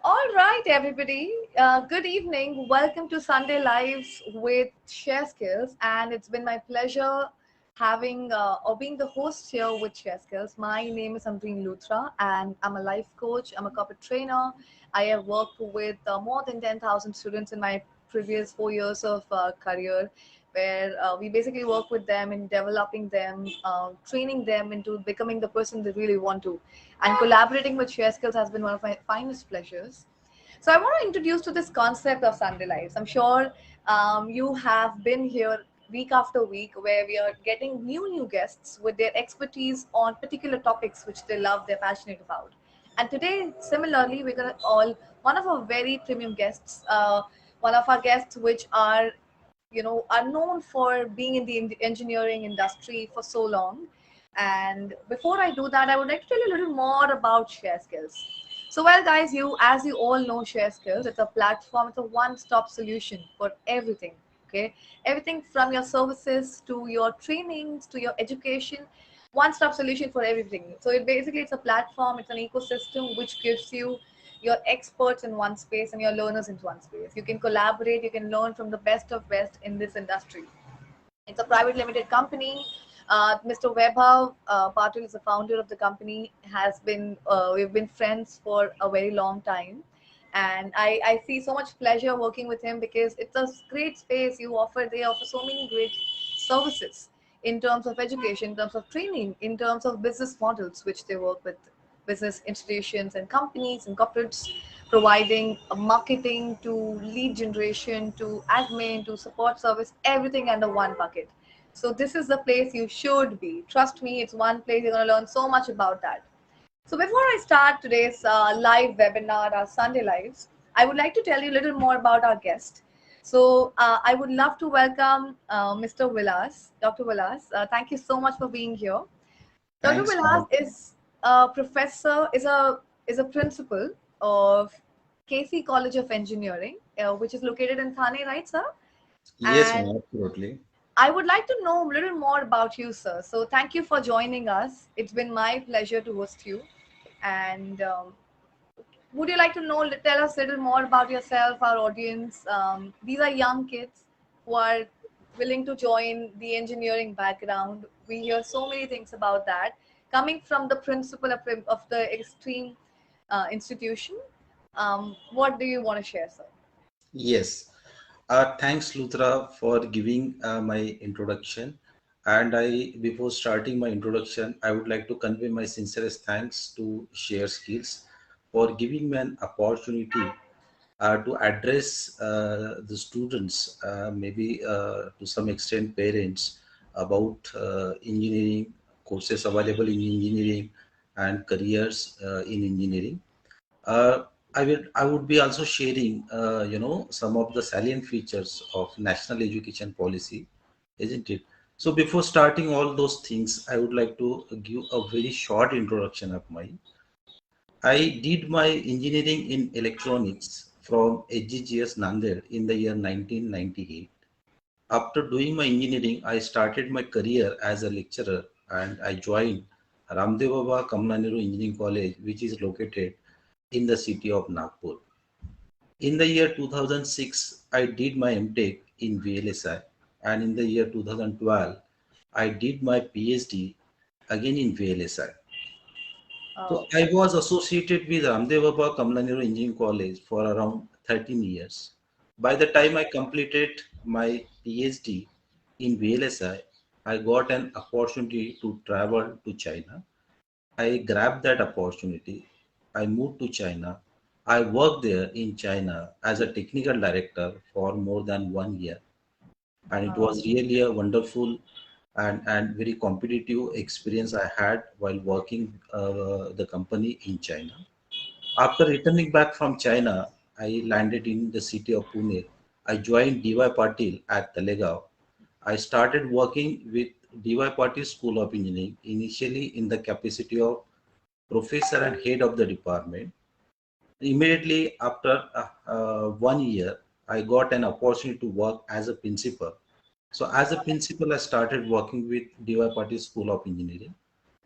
All right, everybody. Good evening. Welcome to Sunday Lives with Share Skills, and it's been my pleasure having or being the host here with Share Skills. My name is Amreen Luthra, and I'm a life coach. I'm a corporate trainer. I have worked with more than 10,000 students in my previous 4 years of career, where we basically work with them in developing them, training them into becoming the person they really want to. And collaborating with Share Skills has been one of my finest pleasures. So I want to introduce to this concept of Sunday Lives. I'm sure you have been here week after week where we are getting new guests with their expertise on particular topics which they love, they're passionate about. And today, similarly, we're going to all one of our very premium guests, one of our guests which are are known for being in the engineering industry for so long. And before I do that, I would like to tell you a little more about Share Skills. So, well, guys, as you all know, Share Skills, it's a platform, it's a one-stop solution for everything. Okay, everything from your services to your trainings to your education, one-stop solution for everything. So, it's a platform, it's an ecosystem which gives you your experts in one space and your learners in one space. You can collaborate, you can learn from the best of best in this industry. It's a private limited company. Mr. Webhav Patil is the founder of the company. We've been friends for a very long time, and I see so much pleasure working with him because it's a great space. They offer so many great services in terms of education, in terms of training, in terms of business models, which they work with business institutions and companies and corporates, providing marketing to lead generation to admin to support service, everything under one bucket. So this is the place you should be. Trust me, it's one place you're going to learn so much about that. So before I start today's live webinar, our Sunday lives, I would like to tell you a little more about our guest. So I would love to welcome Mr. Vilas, Dr. Vilas. Thank you so much for being here. Dr. Thanks, Vilas Mark. is a professor, is a principal of KC College of Engineering, which is located in Thane, right, sir? Yes, And Mark, absolutely. I would like to know a little more about you, sir. So thank you for joining us. It's been my pleasure to host you. And would you like to tell us a little more about yourself, our audience? These are young kids who are willing to join the engineering background. We hear so many things about that coming from the principal of the extreme institution. What do you want to share, sir? Yes. Thanks, Luthra, for giving my introduction. And before starting my introduction, I would like to convey my sincerest thanks to Share Skills for giving me an opportunity to address the students, maybe to some extent parents, about engineering courses available in engineering and careers in engineering. Uh, I would be also sharing, some of the salient features of national education policy, isn't it? So before starting all those things, I would like to give a very short introduction of mine. I did my engineering in electronics from HGGS Nanded in the year 1998. After doing my engineering, I started my career as a lecturer and I joined Ramdev Baba Kamla Nehru Engineering College, which is located in the city of Nagpur. In the year 2006, I did my MTech in VLSI, and in the year 2012, I did my PhD again in VLSI. So Oh, I was associated with Ramdev Baba Kamla Nehru Engineering College for around 13 years. By the time I completed my PhD in VLSI, I got an opportunity to travel to China. I grabbed that opportunity. I moved to China. I worked there in China as a technical director for more than 1 year. And it wow. was really a wonderful and very competitive experience I had while working the company in China. After returning back from China, I landed in the city of Pune. I joined DY Patil at Talegaon. I started working with DY Patil School of Engineering, initially in the capacity of professor and head of the department. Immediately after 1 year, I got an opportunity to work as a principal. So as a principal, I started working with DY Patil School of Engineering,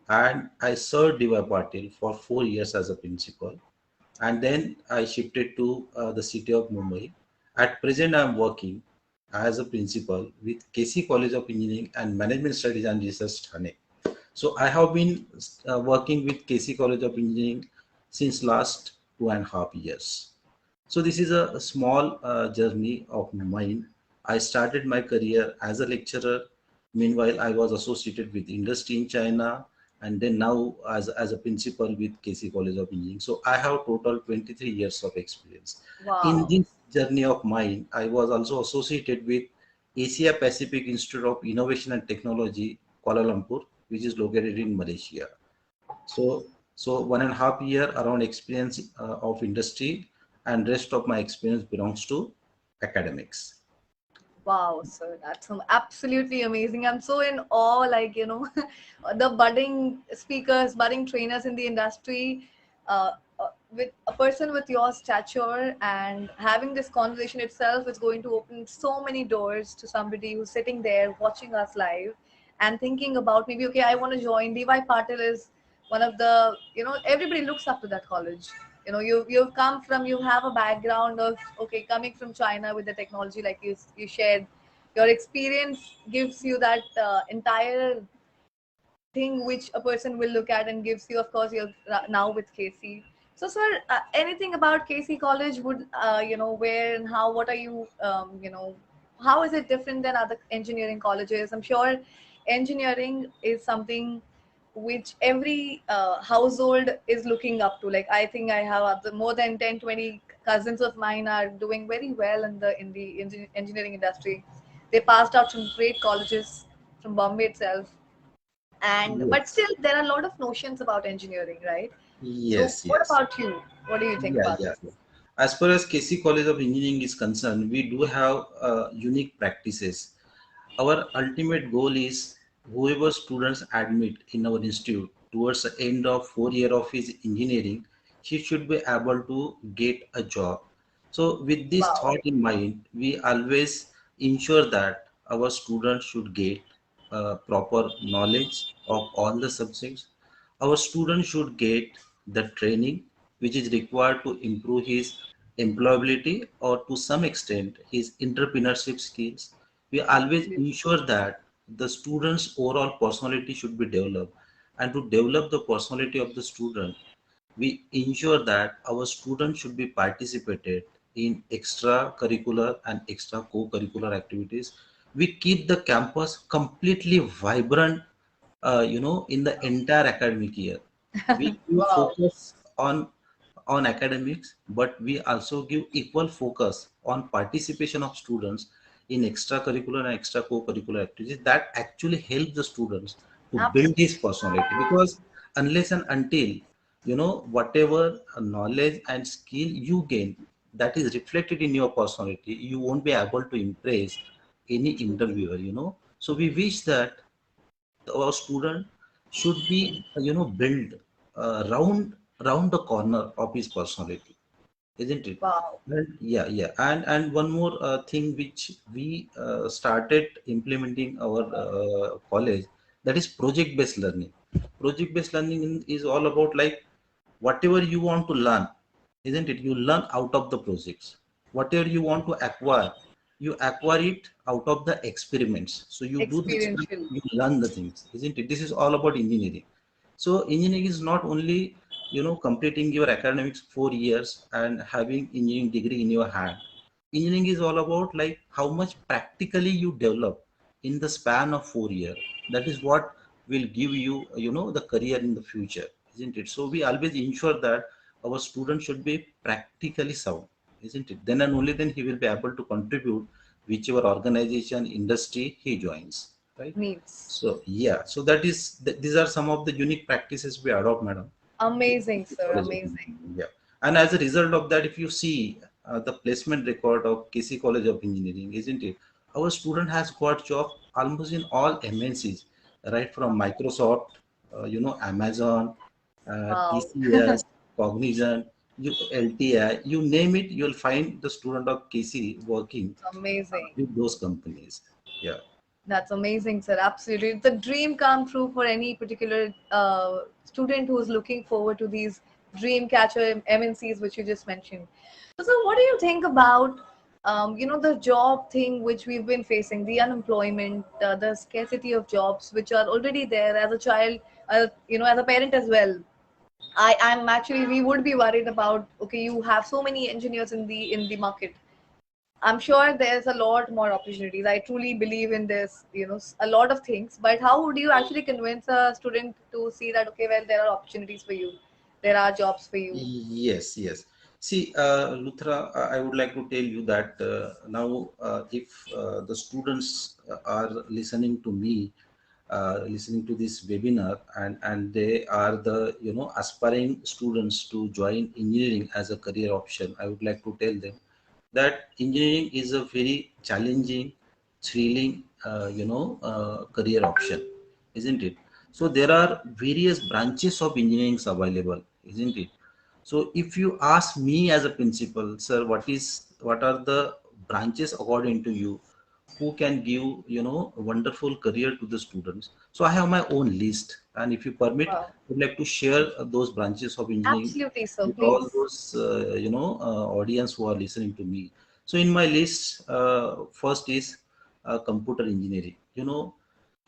and I served DY Patil for 4 years as a principal. and then I shifted to the city of Mumbai. At present, I am working as a principal with KC College of Engineering and Management Studies and Research, Thane. So I have been working with KC College of Engineering since last 2.5 years. So this is a small journey of mine. I started my career as a lecturer. Meanwhile, I was associated with industry in China, and then now as a principal with KC College of Engineering. So I have total 23 years of experience. In Wow. this journey of mine, I was also associated with Asia Pacific Institute of Innovation and Technology, Kuala Lumpur, which is located in Malaysia. So 1.5 year around experience of industry, and rest of my experience belongs to academics. Wow, sir, that's absolutely amazing. I'm so in awe, like, the budding speakers, budding trainers in the industry, with a person with your stature, and having this conversation itself is going to open so many doors to somebody who's sitting there watching us live and thinking about maybe, okay, I want to join. DY Patil is one of the, everybody looks up to that college. You've come from, you have a background of, okay, coming from China with the technology, like you shared. Your experience gives you that entire thing which a person will look at and gives you, of course, you're now with KC. So sir, anything about KC College would, where and how, what are you, how is it different than other engineering colleges? I'm sure engineering is something which every household is looking up to. Like, I think I have more than 10, 20 cousins of mine are doing very well in the engineering industry. They passed out from great colleges from Bombay itself, and but Yes, still there are a lot of notions about engineering, right? So yes, what yes. about you? What do you think Yeah, about yeah. this? As far as KC College of Engineering is concerned, we do have unique practices. Our ultimate goal is whoever students admit in our institute towards the end of 4 year of his engineering, he should be able to get a job. So with this Wow. thought in mind, we always ensure that our students should get proper knowledge of all the subjects. Our student should get the training which is required to improve his employability or to some extent his entrepreneurship skills. We always Absolutely. ensure that the student's overall personality should be developed, and to develop the personality of the student, we ensure that our students should be participated in extracurricular and extra co-curricular activities. We keep the campus completely vibrant, in the entire academic year. We give Wow. focus on academics, but we also give equal focus on participation of students in extracurricular and extra co-curricular activities that actually help the students to build his Absolutely. personality. Because unless and until whatever knowledge and skill you gain that is reflected in your personality, you won't be able to impress any True. interviewer. So we wish that our student should be built round the corner of his personality, isn't it? Wow. And yeah, yeah, and one more thing which we started implementing our college, that is project based learning. Project based learning is all about, like, whatever you want to learn, isn't it, you learn out of the projects. Whatever you want to acquire, you acquire it out of the experiments. So you do the experiment, Experiential. you learn the things, isn't it? This is all about engineering. So engineering is not only completing your academics 4 years and having engineering degree in your hand. Engineering is all about, like, how much practically you develop in the span of 4 years. That is what will give you the career in the future, isn't it? So we always ensure that our student should be practically sound, isn't it? Then and only then he will be able to contribute whichever organization, industry he joins, right? Needs. So yeah, so that is these are some of the unique practices we adopt, madam. Amazing, sir. College of Amazing. Engineering, yeah. And as a result of that, if you see the placement record of KC College of Engineering, isn't it? Our student has got job almost in all MNCs, right from Microsoft, Amazon, Wow. TCS, Cognizant, LTI, you name it, you'll find the student of KC working Amazing. with those companies. Yeah. That's amazing, sir. Absolutely. It's a dream come true for any particular student who's looking forward to these dream catcher MNCs, which you just mentioned. So what do you think about the job thing which we've been facing, the unemployment, the scarcity of jobs which are already there as a child, as a parent as well. I'm actually, we would be worried about, okay, you have so many engineers in the market. I'm sure there's a lot more opportunities. I truly believe in this, a lot of things. But how would you actually convince a student to see that, okay, well, there are opportunities for you, there are jobs for you? Yes, yes. See, Luthra, I would like to tell you that now, if the students are listening to me, listening to this webinar, and they are the aspiring students to join engineering as a career option, I would like to tell them that engineering is a very challenging, thrilling, career option, isn't it? So there are various branches of engineering available, isn't it? So if you ask me as a principal, sir, what are the branches according to you who can give a wonderful career to the students? So I have my own list, and if you permit, I Wow. would like to share those branches of engineering Absolutely, so with all please. those audience who are listening to me. So in my list, first is computer engineering.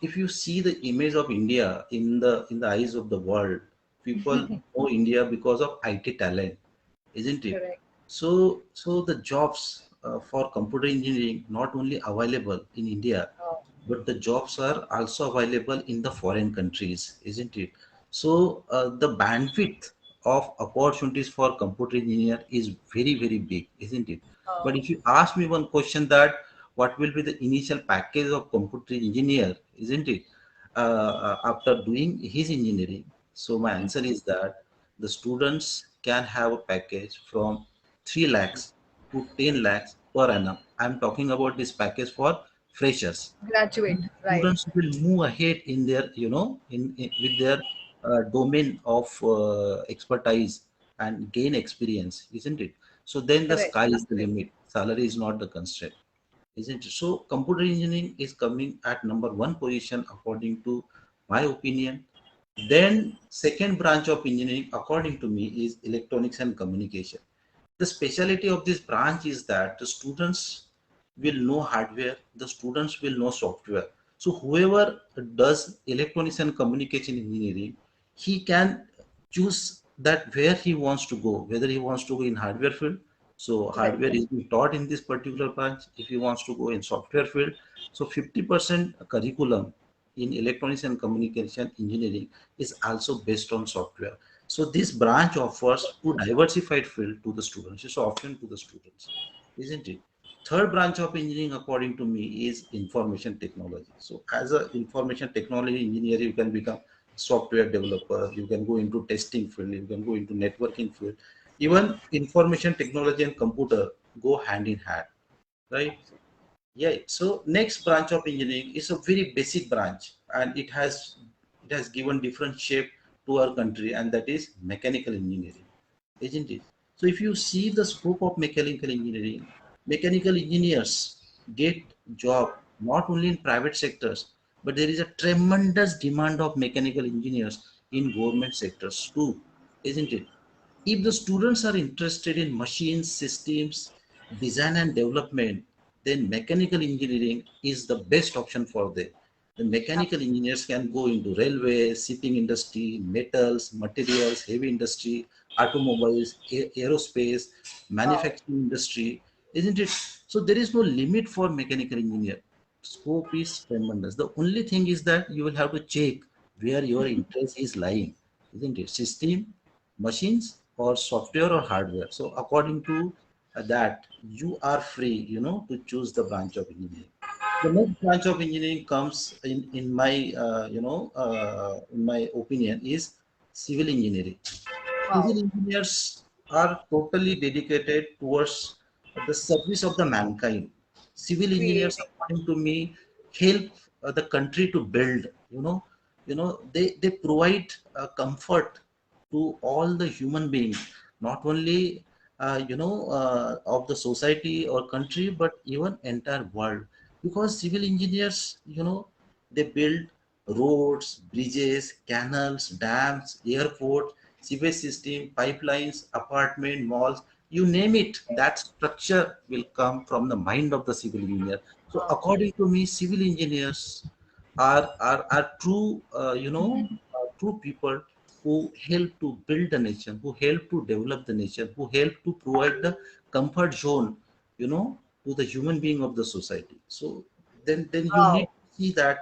If you see the image of India in the eyes of the world, people know India because of IT talent, isn't it? Correct. So the jobs for computer engineering not only available in India, Wow. but the jobs are also available in the foreign countries, isn't it? So the bandwidth of opportunities for computer engineer is very, very big, isn't it? But Wow. if you ask me one question, that what will be the initial package of computer engineer, isn't it, after doing his engineering? So my answer is that the students can have a package from 3 lakhs to 10 lakhs per annum. I'm talking about this package for freshers. Graduate, right. Students will move ahead in their in with their domain of expertise and gain experience, isn't it? So then the Correct. sky is the Absolutely. limit. Salary is not the constraint, isn't it? So computer engineering is coming at number one position according to my opinion. Then second branch of engineering according to me is electronics and communication. The specialty of this branch is that the students will know hardware, the students will know software. So whoever does electronics and communication engineering, he can choose that where he wants to go, whether he wants to go in hardware field. So Right. hardware is being taught in this particular branch. If he wants to go in software field, so 50% curriculum in electronics and communication engineering is also based on software. So this branch offers two diversified field to the students. It's option to the students, isn't it? Third branch of engineering, according to me, is information technology. So as an information technology engineer, you can become software developer. You can go into testing field. You can go into networking field. Even information technology and computer go hand in hand, right? Yeah. So next branch of engineering is a very basic branch, and it has given different shape to our country, and that is mechanical engineering, isn't it? So if you see the scope of mechanical engineers get job not only in private sectors, but there is a tremendous demand of mechanical engineers in government sectors too, isn't it? If the students are interested in machines, systems, design and development, then mechanical engineering is the best option for them. The mechanical Absolutely. engineers can go into railway, shipping industry, metals, materials, heavy industry, automobiles, aerospace, Wow. manufacturing industry, isn't it? So there is no limit for mechanical engineer. Scope is tremendous. The only thing is that you will have to check where your interest is lying, isn't it? System, machines, or software or hardware. So according to that, you are free, to choose the branch of engineering. The next branch of engineering comes in my opinion, is civil engineering. Wow. Civil engineers are totally dedicated towards the service of the mankind. Civil engineers, Creating. according to me, help the country to build. They provide comfort to all the human beings, not only of the society or country, but even entire world. Because civil engineers, they build roads, bridges, canals, dams, airports, sewage system, pipelines, apartment, malls, you name it, that structure will come from the mind of the civil engineer. So Wow. according to me, civil engineers are true, true people who help to build the nation, who help to develop the nation, who help to provide the comfort zone, to the human being of the society. So then you need Wow. to see that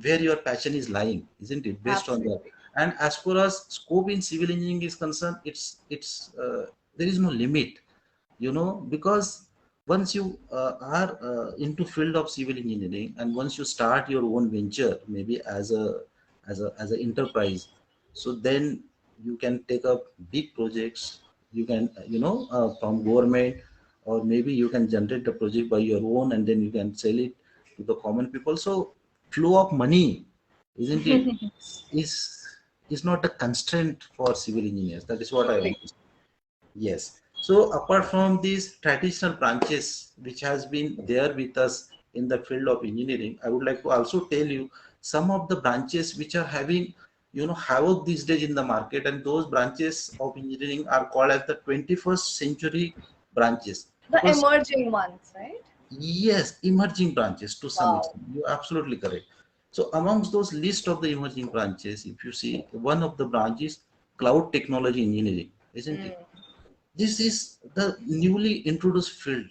where your passion is lying, isn't it? Based on that. Absolutely. And as far as scope in civil engineering is concerned, it's there is no limit, because once you are into field of civil engineering, and once you start your own venture, maybe as a enterprise, so then you can take up big projects. You can from government, or maybe you can generate the project by your own, and then you can sell it to the common people. So flow of money, isn't it, is is not a constraint for civil engineers. That is what I Truly. want to say. Yes. So apart from these traditional branches which has been there with us in the field of engineering, I would like to also tell you some of the branches which are having, havoc these days in the market, and those branches of engineering are called as the 21st century branches. The Because emerging ones, right? yes, emerging branches to some Wow. extent. You're absolutely correct. So amongst those list of the emerging branches, if you see one of the branches, cloud technology engineering, isn't it? Mm. This is the newly introduced field,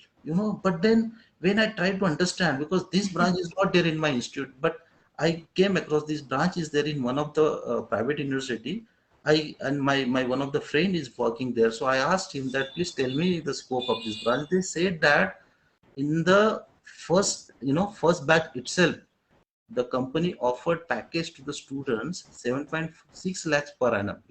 but then when I try to understand, because this branch is not there in my institute, but I came across this branch is there in one of the private university. My one of the friend is working there, so I asked him that please tell me the scope of this branch. They said that in the first batch itself, the company offered package to the students 7.6 lakhs per annum.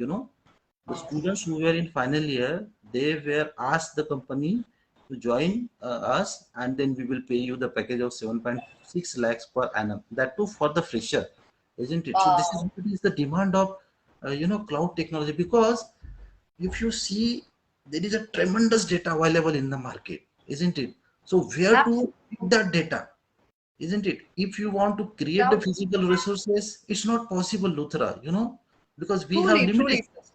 The Wow. students who were in final year, they were asked the company to join us, and then we will pay you the package of 7.6 lakhs per annum. That too for the fresher, isn't it? So this is Wow. what is the demand of cloud technology, because if you see, there is a tremendous data available in the market, isn't it? So where to Absolutely. get that data, isn't it? If you want to create the Cloud. physical resources, it's not possible, Luthra, because we have Truly, truly. limitations.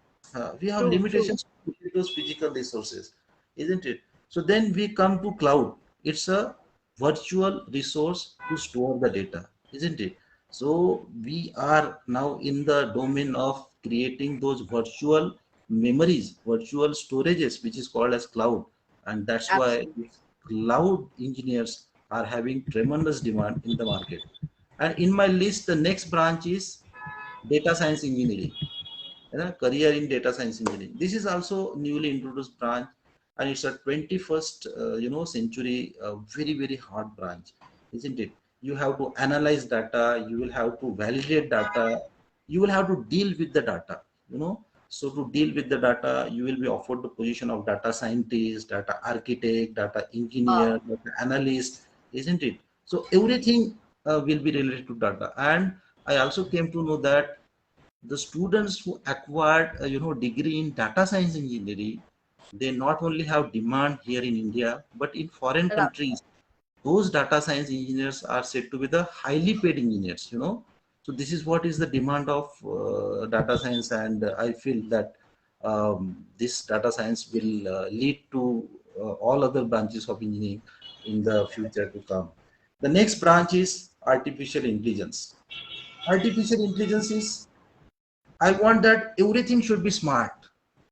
We have True, true. limitations to create those physical resources, isn't it? So then we come to cloud. It's a virtual resource to store the data, isn't it? So we are now in the domain of creating those virtual memories, virtual storages, which is called as cloud. And that's why Absolutely. cloud engineers are having tremendous demand in the market. And in my list, the next branch is data science engineering, career in data science engineering. This is also newly introduced branch, and it's a 21st century, very very hard branch, isn't it? You have to analyze data, you will have to validate data, you will have to deal with the data. So to deal with the data, you will be offered the position of data scientist, data architect, data engineer, Wow. data analyst, isn't it? So everything will be related to data. And I also came to know that the students who acquired degree in data science engineering, they not only have demand here in India, but in foreign I love countries, those data science engineers are said to be the highly paid engineers. So this is what is the demand of data science, and I feel that this data science will lead to all other branches of engineering in the future to come. The next branch is artificial intelligence. Artificial intelligence is, I want that everything should be smart,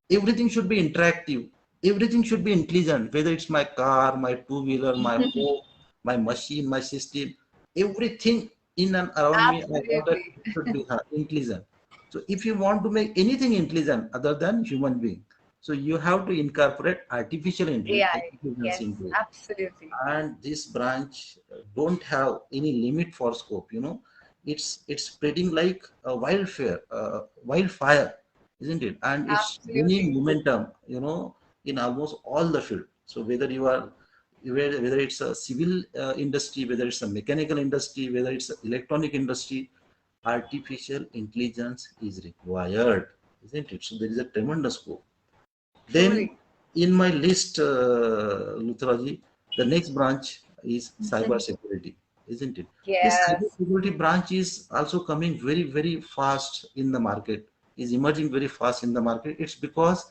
everything should be interactive, everything should be intelligent, whether it's my car, my two-wheeler, my it. home, my machine, my system, everything in and around me, I want that Absolutely. it should be intelligent. So if you want to make anything intelligent other than human being, so you have to incorporate artificial AI. intelligence Yes, into it. absolutely. And this branch don't have any limit for scope. It's spreading like a wildfire, isn't it? And it's gaining Absolutely. momentum, in almost all the field. So whether it's a civil industry, whether it's a mechanical industry, whether it's an electronic industry, artificial intelligence is required, isn't it? So there is a tremendous scope. Then Truly. in my list, Luthraji, the next branch is cyber security, isn't it? This cyber Yes. security branch is also coming very, very fast in the market. is emerging very fast in the market. It's because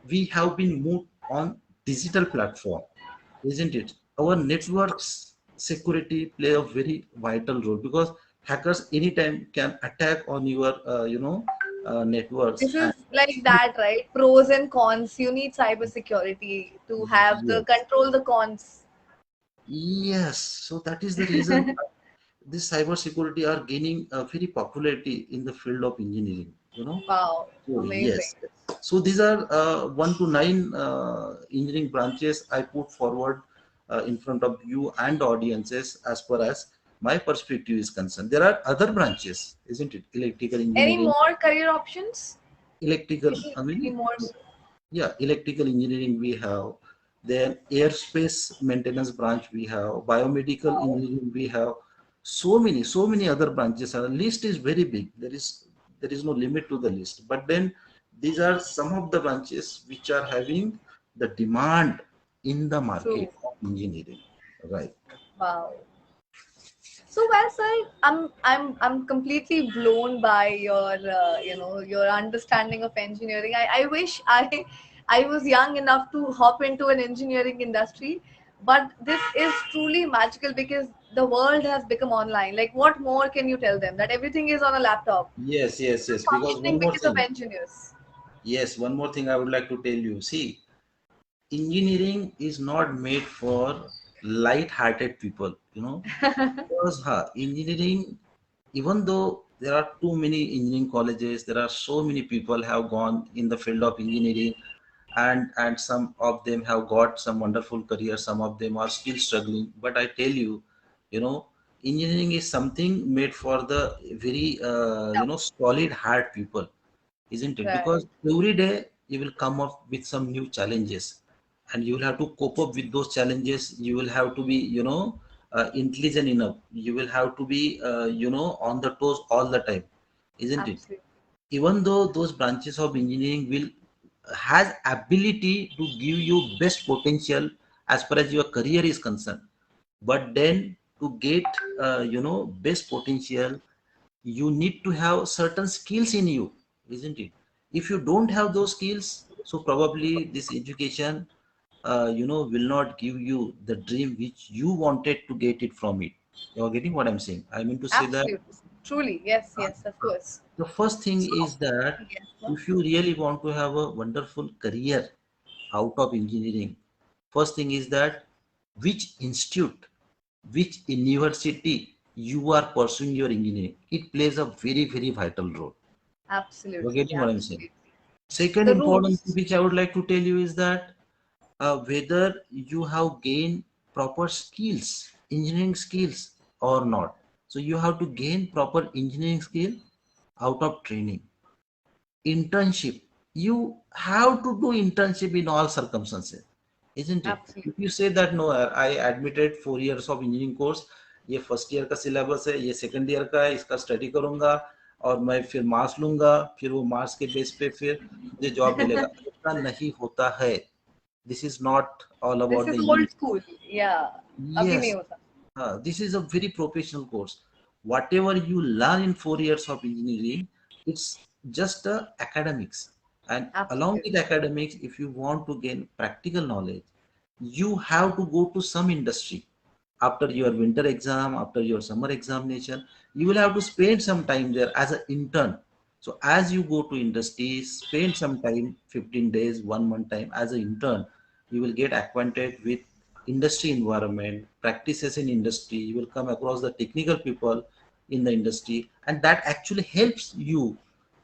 we have been moved on digital platform, isn't it? Our networks security play a very vital role because hackers anytime can attack on your networks. This And is like that, right? Pros and cons. You need cybersecurity to have the yes, control the cons. yes, so that is the reason this cyber security are gaining very popularity in the field of engineering, Wow, So amazing. yes, so these are 1 to 9 engineering branches I put forward in front of you and audiences as far as my perspective is concerned. There are other branches, isn't it? Electrical Any engineering, more career options? electrical, Any, I any mean, more? yeah, electrical engineering we have. Then airspace maintenance branch we have, biomedical Wow. engineering we have. So many other branches. The list is very big. There is no limit to the list. But then these are some of the branches which are having the demand in the True. market of engineering. Right. Wow. So well, sir, I'm completely blown by your your understanding of engineering. I wish I was young enough to hop into an engineering industry, but this is truly magical because the world has become online. Like, what more can you tell them? That everything is on a laptop. Yes, yes, It's yes. Because functioning one more because of thing. engineers. Yes, one more thing I would like to tell you. See, engineering is not made for light-hearted people, because engineering, even though there are too many engineering colleges, there are so many people have gone in the field of engineering, and some of them have got some wonderful careers, some of them are still struggling. But I tell you, you know, engineering is something made for the very solid heart people, isn't it? Right. Because every day you will come up with some new challenges and you will have to cope up with those challenges. You will have to be, intelligent enough. You will have to be, on the toes all the time, isn't it? Absolutely. Even though those branches of engineering will has ability to give you best potential as far as your career is concerned, but then to get, best potential, you need to have certain skills in you, isn't it? If you don't have those skills, so probably this education will not give you the dream which you wanted to get it from it. You're getting what I'm saying? I mean to say that Absolutely. Truly. Yes, uh, yes, of course. the first thing So is that yes, sir. if you really want to have a wonderful career out of engineering, first thing is that which institute, which university you are pursuing your engineering, it plays a very, very vital role. You're Absolutely, getting what I'm saying? absolutely. Second The important thing roots. which I would like to tell you is that whether you have gained proper skills, engineering skills or not. So you have to gain proper engineering skill out of training. Internship. You have to do internship in all circumstances, isn't it? Absolutely. If you say that no, I admitted 4 years of engineering course, ये first year का syllabus है, ये second year का है, इसका study करूंगा और मैं फिर मार्क्स लूंगा, फिर वो मार्क्स के बेस पे फिर मुझे जॉब मिलेगा, ऐसा नहीं होता है. This is not all This about is the old engineering. school. Yeah. अभी नहीं Yes, होता. this is a very professional course. Whatever you learn in 4 years of engineering, it's just academics. And along with Absolutely. academics, if you want to gain practical knowledge, you have to go to some industry. After your winter exam, after your summer examination, you will have to spend some time there as an intern. So as you go to industry, spend some time, 15 days, 1 month time as an intern, you will get acquainted with industry environment, practices in industry. You will come across the technical people in the industry, and that actually helps you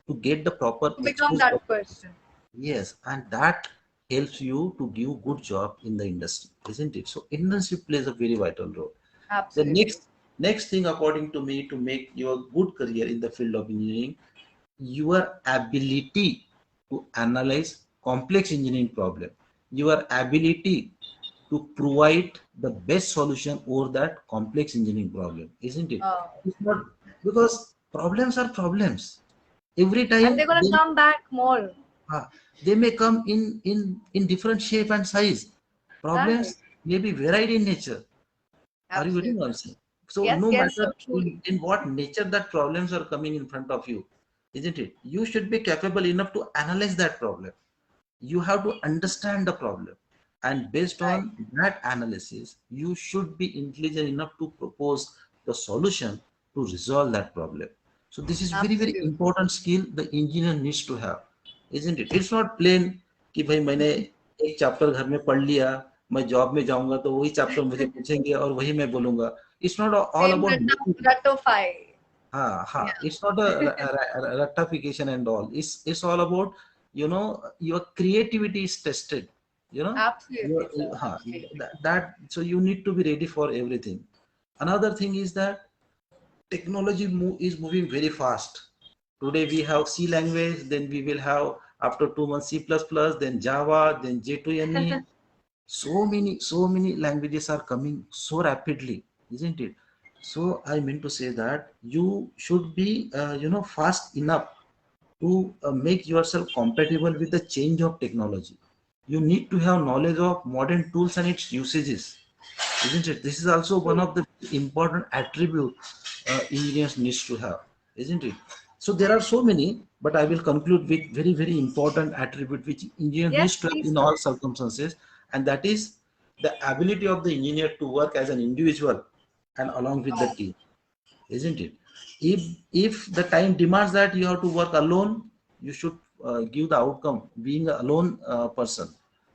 to get the proper To become exposure. that person. Yes, and that helps you to give good job in the industry, isn't it? So internship plays a very vital role. The Absolutely. next thing, according to me, to make your good career in the field of engineering, your ability to analyze complex engineering problem, your ability to provide the best solution over that complex engineering problem, isn't it? Uh, It's not because problems are problems. Every and they're time gonna come back more. uh, they may come in different shape and size. Right. Problems may be varied in nature. Are you getting what I'm Absolutely. saying? So Yes, no yes, matter sir. Truly. in what nature that problems are coming in front of you, isn't it? You should be capable enough to analyze that problem. You have to understand the problem, and based Right. on that analysis, you should be intelligent enough to propose the solution to resolve that problem. So this is very very Absolutely. important skill the engineer needs to have, isn't it? It's not plain कि भाई मैंने एक chapter घर में पढ़ लिया, मैं job में जाऊंगा तो वही चैप्टर मुझे पूछेंगे और वही मैं बोलूंगा. It's not all Same about memory. ratify. Yeah, It's not a rectification and all. It's all about, your creativity is tested. You know, absolutely, sir. हाँ, Absolutely. that so you need to be ready for everything. Another thing is that technology is moving very fast. Today we have C language, then we will have after 2 months C++, then Java, then J2ME. So many languages are coming so rapidly, isn't it? So I mean to say that you should be fast enough to make yourself compatible with the change of technology. You need to have knowledge of modern tools and its usages, isn't it? This is also one True. of the important attribute engineers needs to have, isn't it? So there are so many, but I will conclude with very very important attribute which engineer needs Yes, to have please in do. all circumstances, and that is the ability of the engineer to work as an individual and along with the team, isn't it? If the time demands that you have to work alone, you should give the outcome being a alone person.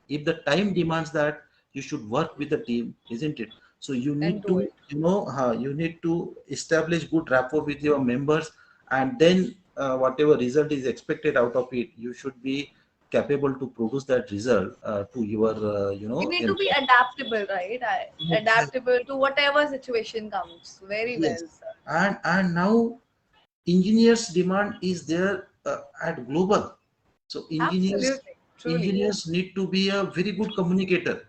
If the time demands that you should work with the team, isn't it? So you And need do to, it. you need to establish good rapport with your members, and then whatever result is expected out of it, you should be capable to produce that result to your You need to be employer. adaptable, right? Adaptable to whatever situation comes. Very Yes, well, sir. and now engineers demand is there at global. So Absolutely. Truly. engineers need to be a very good communicator,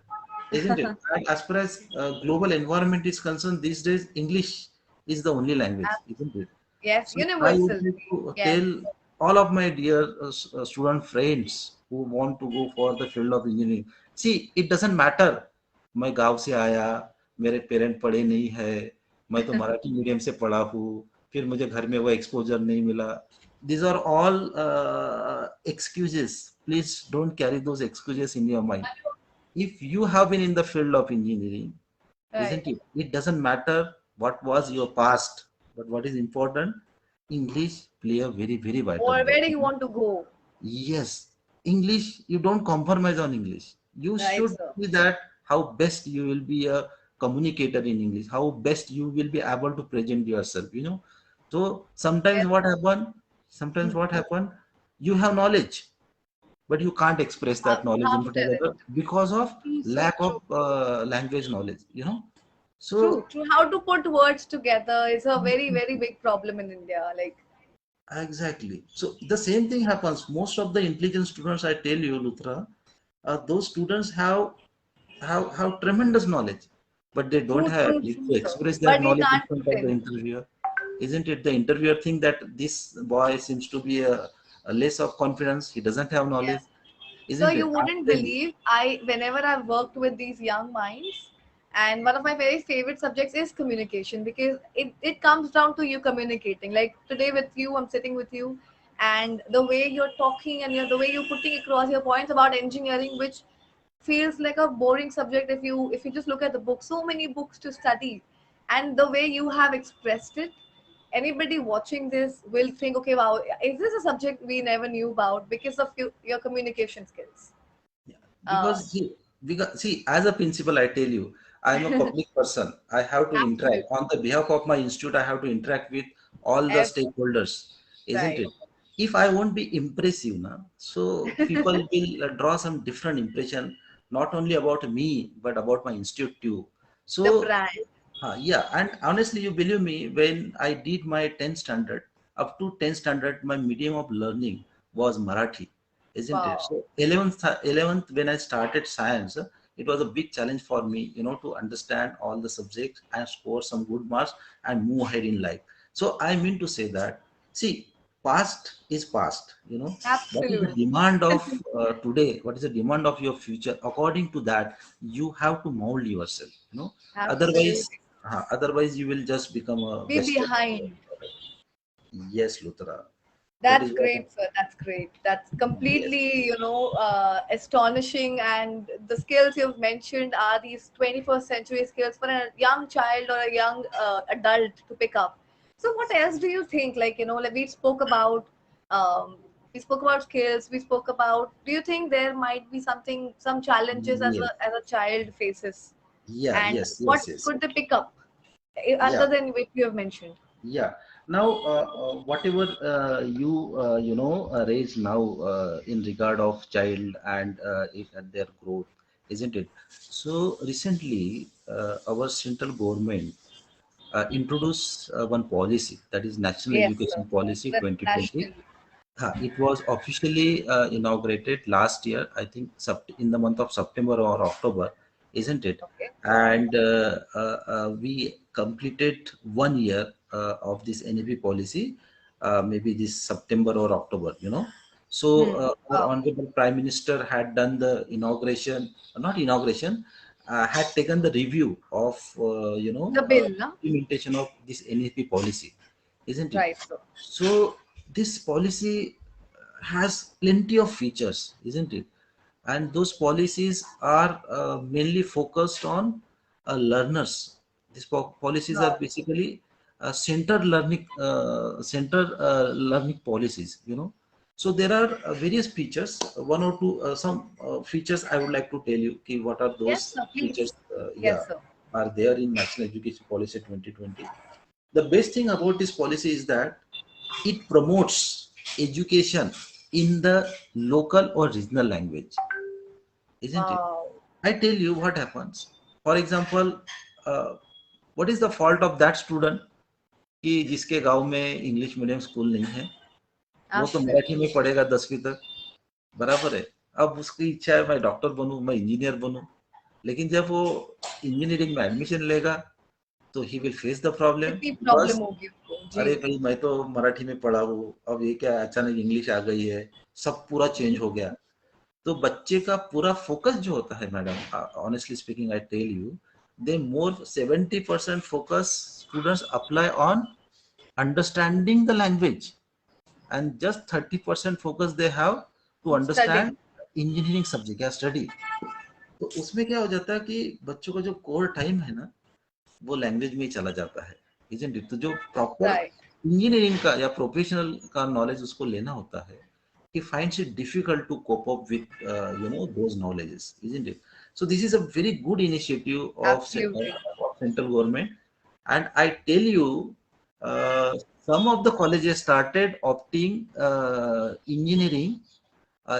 isn't it? And as far as global environment is concerned, these days English is the only language, Ab- isn't it? yes, So I would like universally. to Yes. tell all of my dear student friends who want to go for the field of engineering. See, it doesn't matter. मैं गांव से आया, मेरे parent पढ़े नहीं है, मैं तो मराठी मीडियम से पढ़ा हूँ, फिर मुझे घर में वो एक्सपोजर नहीं मिला. These are all excuses. Please don't carry those excuses in your mind. If you have been in the field of engineering, Right. isn't it? It doesn't matter what was your past, but what is important, English play a very, very vital Or role. where do you want to go? Yes, English, you don't compromise on English. You Right, should sir. see that how best you will be a communicator in English, how best you will be able to present yourself. So sometimes Yes. what happen, sometimes what happen, you have knowledge, but you can't express that knowledge How in to front of tell it? other because of True, sir. lack True. of language knowledge. True. So True. How to put words together is a very, very big problem in India. Like, exactly. So the same thing happens. Most of the intelligent students, I tell you, Luthra, those students have tremendous knowledge, but they don't true, have true, ability true, to sir. express that But he knowledge in can't front put of the in. interviewer. Isn't it? The interviewer think that this boy seems to be a less of confidence. He doesn't have Yeah. knowledge, So isn't you it? wouldn't believe whenever I've worked with these young minds, and one of my very favorite subjects is communication because it comes down to you communicating. Like today with you, I'm sitting with you, and the way you're talking and the way you're putting across your points about engineering, which feels like a boring subject if you just look at the book. So many books to study, and the way you have expressed it, anybody watching this will think, okay, wow, is this a subject we never knew about because of your communication skills? Yeah, uh, because see, as a principal, I tell you, I am a public person. I have to interact absolutely. on the behalf of my institute. I have to interact with all the Ev- stakeholders, isn't right. it? If I won't be impressive now, so people will draw some different impression, not only about me but about my institute too. The So brand. yeah, and honestly, you believe me, when I did my 10th standard, up to 10th standard, my medium of learning was Marathi, isn't it? Wow. So 11th when I started science, it was a big challenge for me, to understand all the subjects and score some good marks and move ahead in life. So I mean to say that, see, past is past. What is the Absolutely. demand of today? What is the demand of your future? According to that, you have to mold yourself. Otherwise, Absolutely. otherwise you will just become a Be Western behind. product. Yes, Luthra. That is That's what. great, sir. That's great. That's Yes. completely, astonishing. And the skills you've mentioned are these 21st century skills for a young child or a young adult to pick up. So, what else do you think? Like um, we spoke about skills. We spoke about. Do you think there might be some challenges as Yes. a child faces, Yeah. and Yes. what Yes. Yes. could they pick up Yeah. other than what you have mentioned? Yeah. Now, whatever you know raise now in regard of child and and their growth, isn't it? So recently, our central government introduced one policy, that is National Yes, sir. Education Policy The 2020. national. It was officially inaugurated last year, I think, in the month of September or October, isn't it? Okay. And we completed 1 year of this NEP policy, maybe this September or October, you know. So Hmm. our Wow. Honorable Prime Minister had done the inauguration, not inauguration, had taken the review of, The bill, no? implementation of this NEP policy, isn't it? Right, sir. So this policy has plenty of features, isn't it? And those policies are mainly focused on learners. These policies are Wow. basically center learning policies. You know, so there are various features. One or two some features I would like to tell you. Okay, what are Yes, those sir, features? please. Yeah, Yes, sir. are there in National Education Policy 2020. The best thing about this policy is that it promotes education in the local or regional language, isn't it? Wow. I tell you what happens. For example, uh, what is the fault of that student कि जिसके गांव में English medium school नहीं है, वो तो Marathi Absolutely. में पढ़ेगा 10वीं तक, बराबर है। अब उसकी इच्छा है मैं डॉक्टर बनूं, मैं इंजीनियर बनूं, लेकिन जब वो इंजीनियरिंग में एडमिशन लेगा तो he will face the problem, कितनी बिकॉज प्रॉब्लम होगी उसको जी। अरे भाई मैं तो मराठी में पढ़ा हूँ, अब ये क्या अचानक इंग्लिश आ गई है, सब पूरा चेंज हो गया। तो बच्चे का पूरा फोकस जो होता है madam, honestly speaking I tell you, they more 70% focus students apply on understanding the language, and just 30% focus they have to studying. Understand engineering subject या स्टडी। तो उसमें क्या हो जाता है कि बच्चों का जो कोर टाइम है ना, वो लैंग्वेज में ही चला जाता है, isn't it? तो जो प्रॉपर राइट। इंजीनियरिंग का या प्रोफेशनल का नॉलेज उसको लेना होता है, he finds it difficult to cope up with those knowledges, isn't it? So this is a very good initiative of absolutely. central government, and I tell you, uh, some of the colleges started opting engineering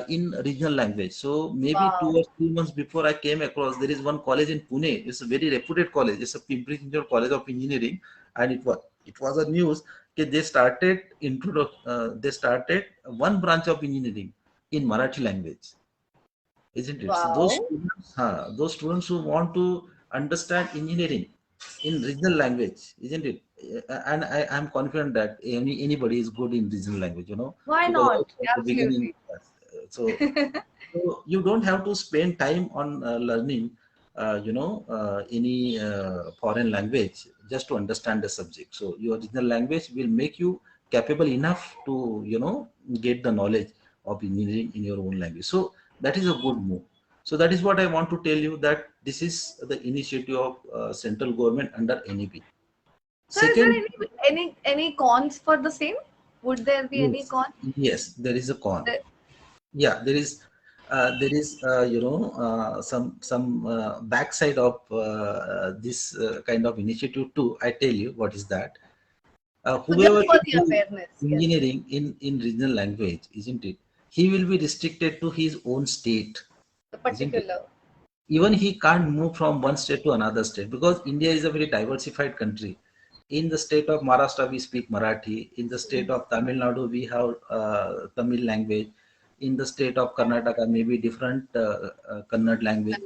in regional language. So maybe wow. 2 or 3 months before I came across, there is one college in Pune. It's a very reputed college. It's a Pimpri Chinchwad College of Engineering, and it was a news that they started one branch of engineering in Marathi language, isn't it? So wow. those students who want to understand engineering in regional language, isn't it? And I'm confident that anybody is good in regional language, why because not? at the beginning, absolutely. so you don't have to spend time on learning, any foreign language just to understand the subject. So your original language will make you capable enough to, get the knowledge of engineering in your own language. So that is a good move. So that is what I want to tell you, that this is the initiative of central government under NEP. So is there Second, any cons for the same? Would there be any yes, cons? yes, there is a con. The- Yeah, there is some backside of this kind of initiative too. I tell you what is that. So just Whoever for will the do awareness, yes. engineering in regional language, isn't it? He will be restricted to his own state, The isn't it? particular. Even he can't move from one state to another state, because India is a very diversified country. In the state of Maharashtra, we speak Marathi. In the state of Tamil Nadu, we have Tamil language. In the state of Karnataka, maybe different Kannada language.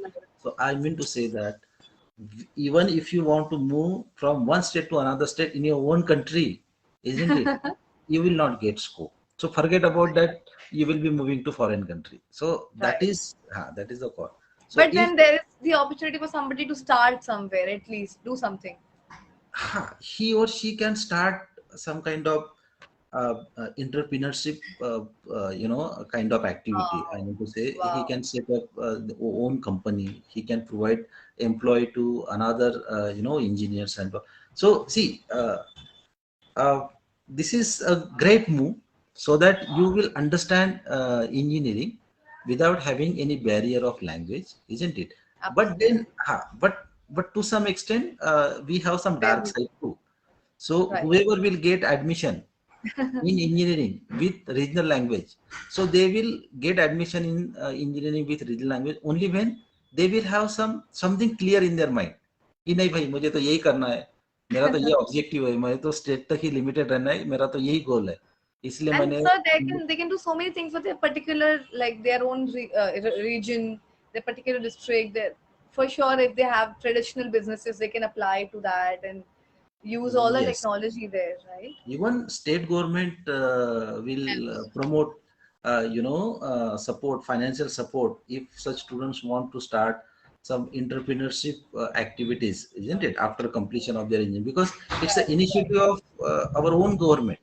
So I mean to say that even if you want to move from one state to another state in your own country, isn't it? You will not get scope. So forget about that. You will be moving to foreign country. So that Right. is that is the call. So But if then there is the opportunity for somebody to start somewhere, at least do something. he or she can start some kind of entrepreneurship, kind of activity. I Wow. mean to say, he Wow. can set up the own company. He can provide employee to another, engineers and so. See, this is a great move, so that you will understand engineering without having any barrier of language, isn't it? But then, Absolutely. but to some extent, we have some There dark we side go. too. So Right. whoever will get admission in engineering with regional language, so they will get admission in engineering with regional language only when they will have something clear in their mind कि नहीं भाई मुझे तो यही करना है, मेरा तो ये ऑब्जेक्टिव है, मुझे तो स्टेट तक ही लिमिटेड रहना है, मेरा तो यही गोल है, इसलिए And मैंने sir, they can do so many things for their particular, like their own region, their particular district. For sure, if they have traditional businesses, they can apply to that and use all the yes, technology there, right? even state government will Helps. promote support, financial support, if such students want to start some entrepreneurship activities, isn't it, after completion of their engineering, because it's the Right. Right. initiative of our own government.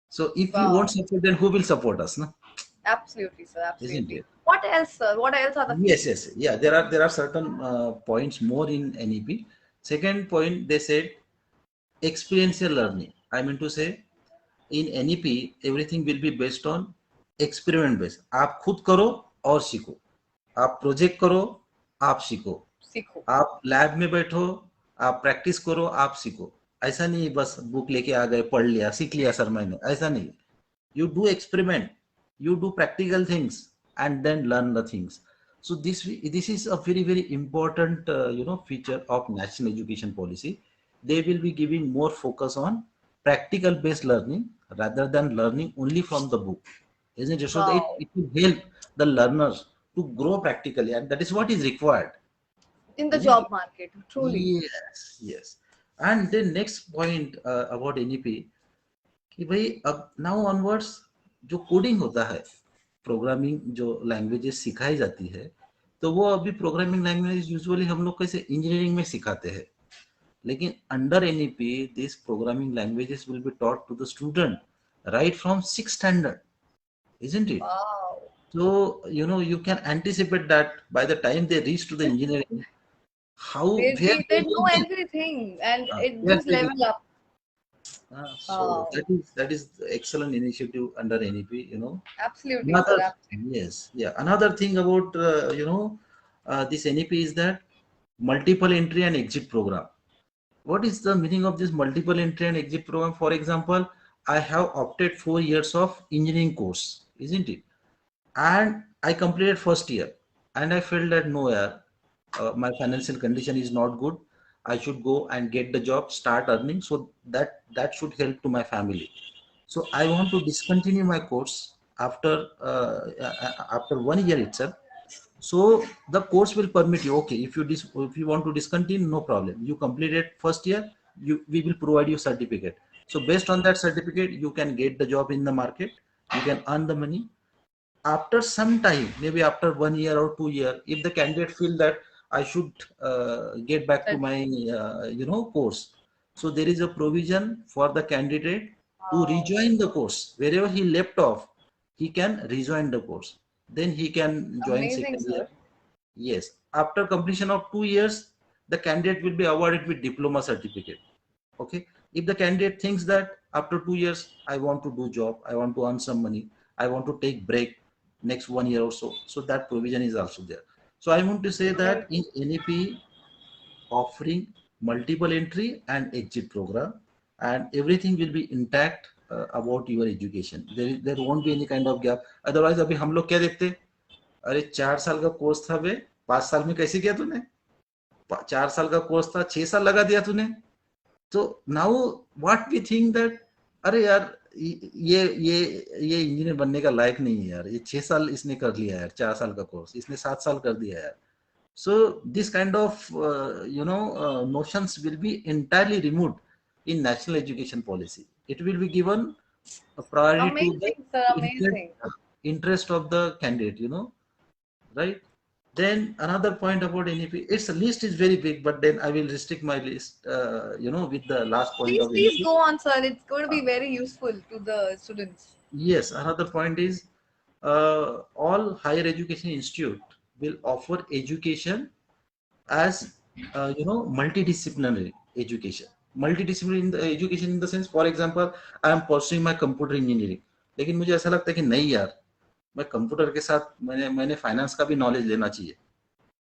So if we won't Wow. support, then who will support us, no? Absolutely, sir. Isn't Absolutely. it? What else, sir? What else are the Yes, features? yes, yeah. There are certain points more in NEP. Second point, they said experiential learning. I mean to say, in NEP, everything will be based on experiment based. आप खुद करो और सीखो, आप project करो, आप सीखो, Sikho. आप लैब में बैठो, आप प्रैक्टिस करो, आप सीखो। ऐसा नहीं बस बुक लेके आ गए, पढ़ लिया, सीख लिया सर मैंने, ऐसा नहीं। You do experiment, you do practical things, and then learn the things. So this is a very very important feature of national education policy. They will be giving more focus on practical based learning rather than learning only from the book, isn't it? So that Wow. it will help the learners to grow practically, and that is what is required, In the isn't it? job market, truly. Yes, yes. And then next point about NEP, कि भाई अब now onwards जो coding होता है, programming जो languages सिखाई जाती है, तो वो अभी प्रोग्रामिंग लैंग्वेज यूजुअली हम लोग कैसे इंजीनियरिंग में सिखाते हैं, लेकिन under NEP this programming languages will be taught to the student right from 6th standard, isn't it? Wow. So you can anticipate that by the time they reach to the engineering, how where they They know will be, everything and it where just they will level up. so Wow. that is excellent initiative under NEP. Absolutely, sir. Another, Absolutely. yes, yeah. Another thing about this NEP is that multiple entry and exit program. What is the meaning of this multiple entry and exit program? For example, I have opted 4 years of engineering course, isn't it? And I completed first year, and I felt that no, yeah, my financial condition is not good. I should go and get the job, start earning, so that should help to my family. So I want to discontinue my course after 1 year itself. So the course will permit you, okay, if you want to discontinue, no problem. You completed first year, we will provide you certificate. So based on that certificate, you can get the job in the market, you can earn the money. After some time, maybe after 1 year or 2 year, if the candidate feel that I should get back to That, my course, so there is a provision for the candidate to wow. rejoin the course wherever he left off. He can rejoin the course, then he can join Amazing, second year. sir. Yes, after completion of 2 years, the candidate will be awarded with diploma certificate. Okay, if the candidate thinks that after 2 years I want to do job, I want to earn some money, I want to take break next 1 year or so, so that provision is also there. So I want to say that Right. in NEP offering multiple entry and exit program, and everything will be intact about your education. There won't be any kind of gap. Otherwise अभी हम लोग क्या देखते, अरे 4 साल का course था बे, 5 साल में कैसे किया तूने, 4 साल का कोर्स था 6 साल लगा दिया तूने. तो now what we think that, अरे यार ये इंजीनियर बनने का लायक नहीं है यार, ये 6 साल इसने कर लिया यार, 4 साल का कोर्स इसने 7 साल कर दिया यार. So this kind of notions will be entirely removed in national education policy. It will be given a priority to the Amazing, sir. interest, Amazing. interest of the candidate, right? Then another point about NEP, its list is very big, but then I will restrict my list, with the last point of Please NEP. go on, sir. It's going to be very useful to the students. Yes, another point is all higher education institute will offer education as multidisciplinary education. Multidisciplinary in the education in the sense, for example, I am pursuing my computer engineering, लेकिन मुझे ऐसा लगता है कि नहीं यार, मैं computer के साथ मैंने फाइनेंस का भी नॉलेज लेना चाहिए.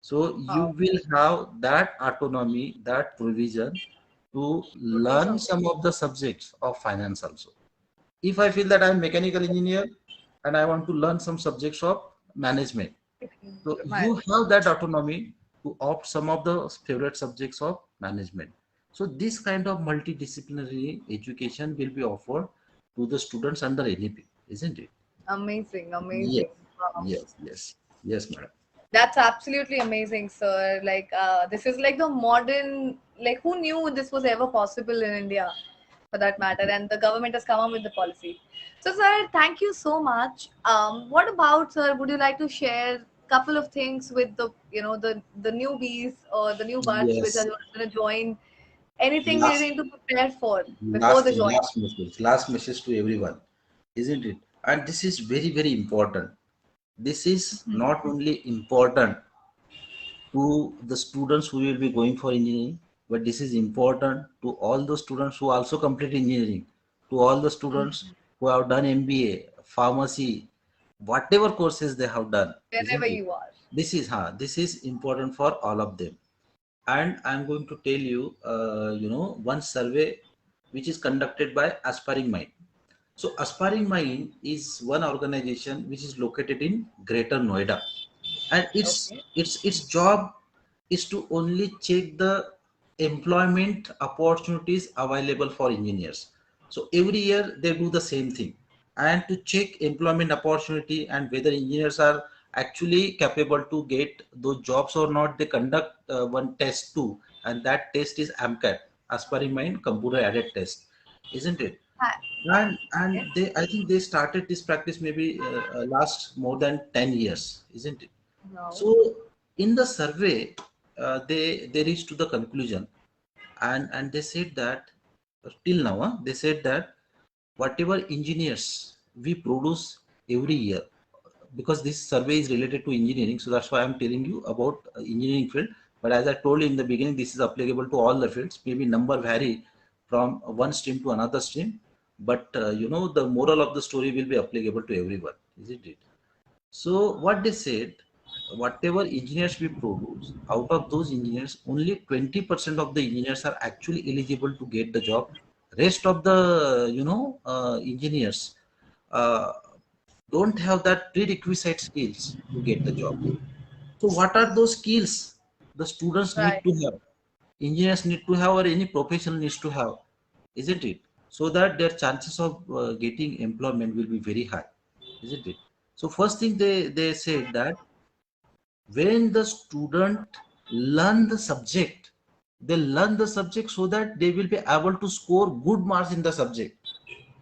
So you Wow. will have that autonomy, that provision to Totally learn so. some of the subjects of finance also. If I feel that I am mechanical engineer and I want to learn some subjects of management, so you Management. have that autonomy to opt some of the favorite subjects of management. So this kind of multidisciplinary education will be offered to the students under NEP, isn't it? Amazing, Yes, amazing. Wow. yes, madam. That's absolutely amazing, sir. Like, this is like the modern, like, who knew this was ever possible in India, for that matter? And the government has come up with the policy. So, sir, thank you so much. What about, sir? Would you like to share a couple of things with the newbies or the new buds which are Yes. going to join? Anything they Last need to prepare for before last they join? last message to everyone, isn't it? And this is very, very important. This is not only important to the students who will be going for engineering, but this is important to all the students who also complete engineering, to all the students who have done MBA, pharmacy, whatever courses they have done, Wherever isn't it? you are. This is important for all of them. And I'm going to tell you, one survey which is conducted by Aspiring Mind. So Aspiring Mind is one organization which is located in Greater Noida, and its Okay. its its job is to only check the employment opportunities available for engineers. So every year they do the same thing, and to check employment opportunity and whether engineers are actually capable to get those jobs or not, they conduct one test too, and that test is AMCAT, Aspiring Mind Computer Aided Test, isn't it? Hi. And they, I think they started this practice maybe last more than 10 years, isn't it? No. So in the survey, they reached to the conclusion, and they said that till now, they said that whatever engineers we produce every year, because this survey is related to engineering, so that's why I'm telling you about engineering field. But as I told you in the beginning, this is applicable to all the fields. Maybe number vary from one stream to another stream, but the moral of the story will be applicable to everyone, isn't it? So what they said, whatever engineers we produce, out of those engineers, only 20% of the engineers are actually eligible to get the job. Rest of the engineers uh, don't have that prerequisite skills to get the job. So what are those skills the students need Right. to have, engineers need to have, or any professional needs to have, isn't it? So that their chances of getting employment will be very high, isn't it? So first thing they said that when the student learn the subject, they learn the subject so that they will be able to score good marks in the subject.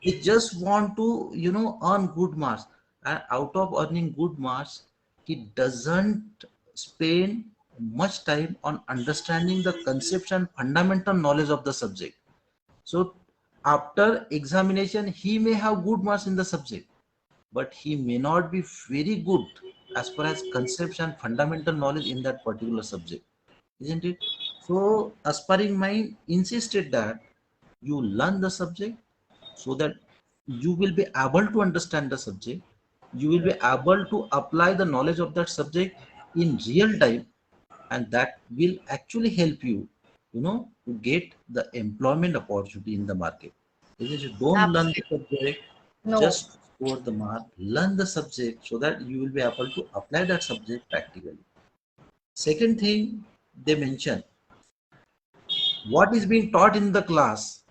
They just want to earn good marks, and out of earning good marks, he doesn't spend much time on understanding the concepts and fundamental knowledge of the subject. So after examination, he may have good marks in the subject, but he may not be very good as far as concepts and fundamental knowledge in that particular subject, isn't it? So Aspiring Mind insisted that you learn the subject so that you will be able to understand the subject, you will be able to apply the knowledge of that subject in real time, and that will actually help you, to get the employment opportunity in the market. Isn't it? Don't learn the Absolutely. subject No. just to score the mark. Learn the subject so that you will be able to apply that subject practically. Second thing they mention, what is being taught in the class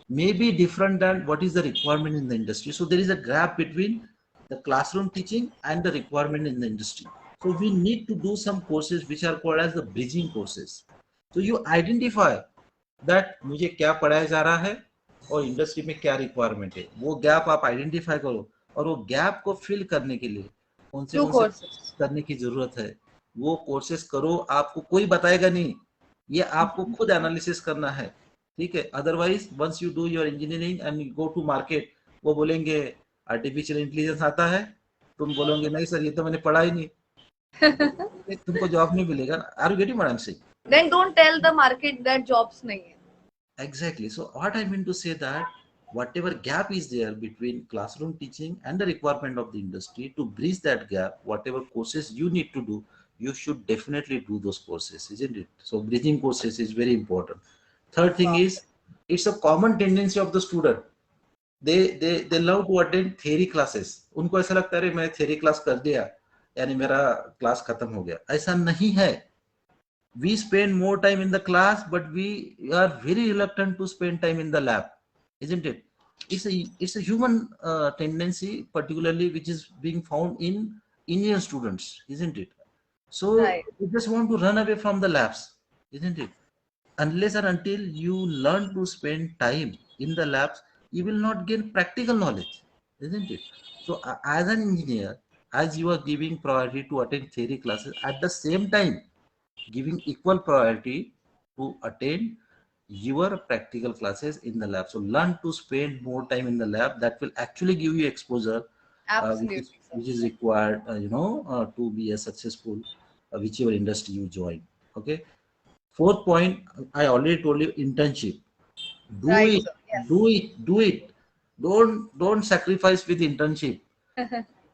may be different than what is the requirement in the industry. So there is a gap between the classroom teaching and the requirement in the industry. So we need to do some courses which are called as the bridging courses. So you identify that मुझे क्या पढ़ाया जा रहा है और industry में क्या requirement है, वो गैप आप आइडेंटिफाई करो, और वो गैप को फिल करने के लिए कौन से Two कौन से courses. करने की जरूरत है, वो कोर्सेस करो, आपको कोई बताएगा नहीं, ये आपको खुद एनालिसिस करना है, ठीक है। Otherwise once you do your engineering and you go to market, वो बोलेंगे आर्टिफिशियल इंटेलिजेंस आता है, तुम बोलोगे नहीं सर ये तो मैंने पढ़ा ही नहीं, तो तुमको जॉब नहीं मिलेगा। Are you getting what I am saying? Then don't tell the market that jobs nahi hai. Exactly. So what I mean to say that whatever gap is there between classroom teaching and the requirement of the industry, to bridge that gap, whatever courses you need to do, you should definitely do those courses, isn't it? So bridging courses is very important. Third thing Wow. is, it's a common tendency of the student. They love to attend theory classes. उनको ऐसा लगता है अरे मैंने theory class कर दिया यानी मेरा क्लास खत्म हो गया। ऐसा नहीं है। We spend more time in the class, but we are very reluctant to spend time in the lab, isn't it? It's a human tendency, particularly which is being found in Indian students, isn't it? So Right. we just want to run away from the labs, isn't it? Unless and until you learn to spend time in the labs, you will not gain practical knowledge, isn't it? So as an engineer, as you are giving priority to attend theory classes, at the same time giving equal priority to attend your practical classes in the lab. So learn to spend more time in the lab. That will actually give you exposure, Absolutely, sir. which is required, to be a successful whichever industry you join. Okay. Fourth point, I already told you, internship. Do Right, it, sir. Yes. do it, do it. Don't sacrifice with internship.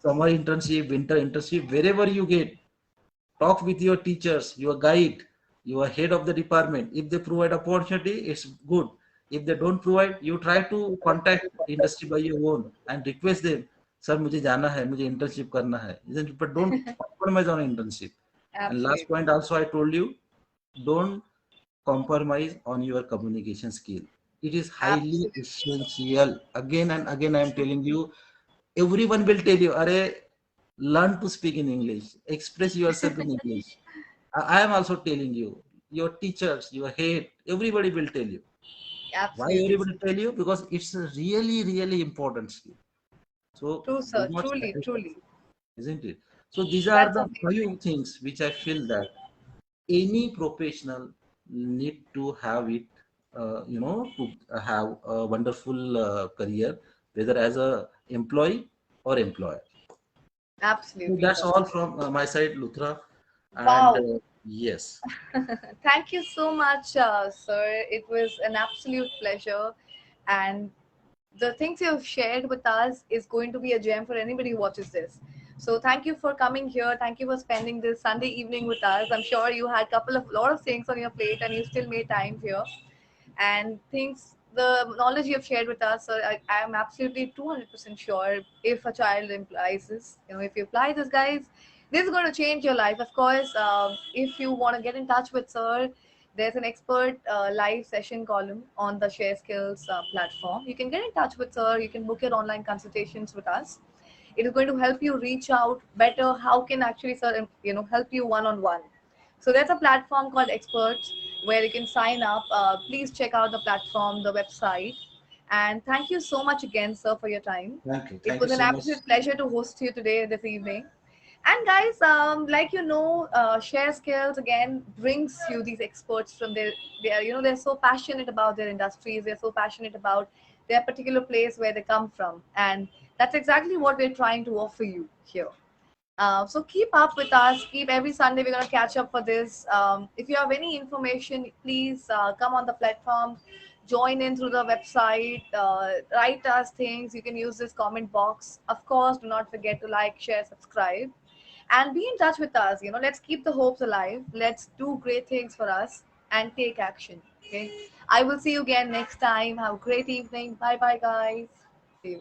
Summer internship, winter internship, wherever you get, talk with your teachers, your guide, your head of the department. If they provide opportunity, it's good. If they don't provide, you try to contact industry by your own and request them, sir मुझे जाना है, मुझे internship करना है, isn't it? But don't compromise on internship. And last Absolutely. point also I told you, don't compromise on your communication skill. It is highly Absolutely, sir. essential. Again and again I am telling you, everyone will tell you, are learn to speak in English, express yourself in English. I am also telling you, your teachers, your head, everybody will tell you. Why Absolutely, sir. everybody tell you? Because it's a really, really important skill. So True, do sir. not Truly, sacrifice, truly. isn't it? So these are That's the amazing. five things which I feel that any professional need to have it, to have a wonderful career, whether as a employee or employer. So Absolutely, that's sir. all from my side, Luthra. And Wow. yes, Thank you so much, sir. It was an absolute pleasure. And the things you've shared with us is going to be a gem for anybody who watches this. So thank you for coming here. Thank you for spending this Sunday evening with us. I'm sure you had a lot of things on your plate and you still made time here. And things, the knowledge you have shared with us, I am absolutely 200% sure if a child implies this, if you apply this, guys, this is going to change your life. Of course, if you want to get in touch with sir, there's an expert live session column on the Share Skills platform. You can get in touch with sir. You can book your online consultations with us. It is going to help you reach out better. How can actually sir, help you one on one. So there's a platform called Experts where you can sign up. Please check out the platform, the website. And thank you so much again, sir, for your time. thank you. It Thank you was an so much. absolute pleasure to host you today, this evening. And guys, like Share Skills again brings you these experts from they're so passionate about their industries. They're so passionate about their particular place where they come from, and that's exactly what we're trying to offer you here. So keep up with us. Keep every Sunday. We're gonna catch up for this. If you have any information, please come on the platform, join in through the website, write us things. You can use this comment box. Of course, do not forget to like, share, subscribe, and be in touch with us. Let's keep the hopes alive. Let's do great things for us and take action. Okay. I will see you again next time. Have a great evening. Bye, bye, guys. See you.